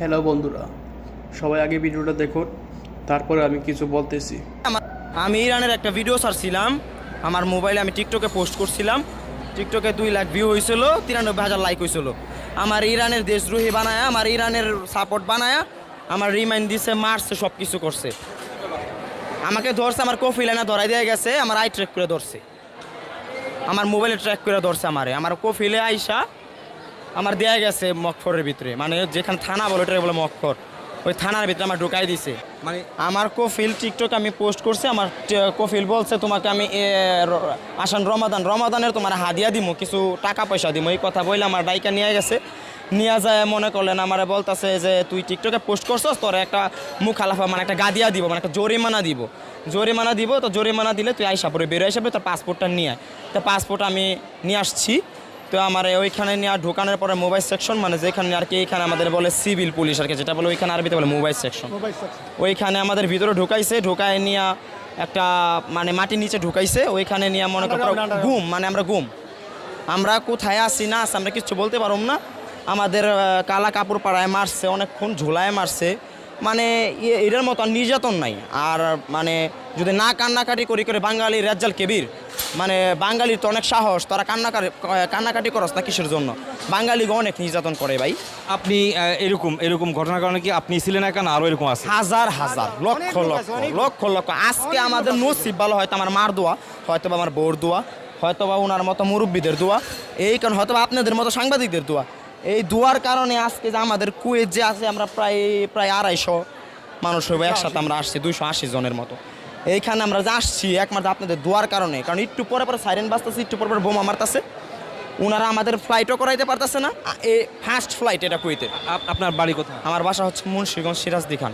Hello বন্ধুরা, সবাই আগে ভিডিওটা দেখুন, তারপরে আমি কিছু বলতেছি। আমি ইরানের একটা ভিডিও ছাড়ছিলাম আমার মোবাইলে, আমি টিকটকে পোস্ট করছিলাম। টিকটকে 2 লাখ ভিউ হয়েছিল, 93,000 লাইক হয়েছিল। আমার ইরানের দেশদ্রোহী বানায়া, আমার ইরানের সাপোর্ট বানায়া, আমার রিমাইন্ড দিছে, মারছে, সব কিছু করছে। আমাকে ধরছে, আমার কফিল এনে ধরাই দিয়ে গেছে, আমার আই ট্র্যাক করে ধরছে, আমার মোবাইলে ট্র্যাক করে ধরছে। আমার কফিলে আইসা আমার দেয়া গেছে মকফরের ভিতরে, মানে যেখানে থানা বলে ওটা বলে মকফর, ওই থানার ভিতরে আমার ঢুকাই দিছে। মানে আমার কফিল টিকটক আমি পোস্ট করছি, আমার কফিল বলছে তোমাকে আমি আসান রমাদানের তোমার হাদিয়া দিমো, কিছু টাকা পয়সা দিমো, এই কথা বলে আমার বাইকে নিয়ে গেছে। নিয়ে যায় মনে করলেন আমার বলতেছে যে তুই টিকটকে পোস্ট করছস, তোর একটা মুখালাফা মানে একটা গাদিয়া দিব, মানে একটা জরিমানা দিব। তো জরিমানা দিলে তুই আইসা পরে বেরো হিসাবে তোর পাসপোর্টটা নিয়ে আয়। তো পাসপোর্ট আমি নিয়ে আসছি। তো আমার ওইখানে নিয়ে ঢোকানোর পরে মোবাইল সেকশন, মানে যেখানে আর কি এইখানে আমাদের বলে সিভিল পুলিশ আর কি, যেটা বলে ওইখানে আরবিতে বলে মোবাইল সেকশন। ওইখানে আমাদের ভিতরে ঢুকায় নিয়ে একটা মানে মাটির নিচে ঢুকাইছে। ওইখানে নিয়ে মনে করো গুম, মানে আমরা কোথায় আসি না আসি আমরা কিচ্ছু বলতে পারব না। আমাদের কালা কাপড় পাড়ায় মারছে, অনেকক্ষণ ঝোলায় মারছে, মানে এটার মতো আর নির্যাতন নাই। আর মানে যদি না কান্নাকাটি করে বাঙালি রেজ্জাল কেবির, মানে বাঙালির তো অনেক সাহস, তারা কান্নাকাটি করস না কিসের জন্য? বাঙালিকে অনেক নির্যাতন করে ভাই। আপনি এরকম ঘটনার কারণে কি আপনি ছিলেন একা না আরো এরকম আছে? হাজার লক্ষ আজকে আমাদের নসিব ভালো, হয়তো আমার মার দোয়া, হয়তো বা আমার বউর দোয়া, হয়তো বা ওনার মতো মুরব্বীদের দোয়া, এই কারণ হয়তো বা আপনাদের মতো সাংবাদিকদের দোয়া, এই দোয়ার কারণে আজকে যে আমাদের কুয়েত যে আছে আমরা প্রায় 250 মানুষ হইব একসাথে আমরা আসছি, 280 জনের মতো। এইখানে আমরা যে আসছি একমাত্র আপনাদের দোয়ার কারণে, কারণ একটু পরে সাইরেন বাজতেছে, একটু পরে বোমা মারতেছে, ওনারা আমাদের ফ্লাইটও করাইতে পারতেছে না। এই ফার্স্ট ফ্লাইট এটা কুয়েতের। আপনার বাড়ি কোথায়? আমার বাসা হচ্ছে মুন্সিগঞ্জ, সিরাজদি খান।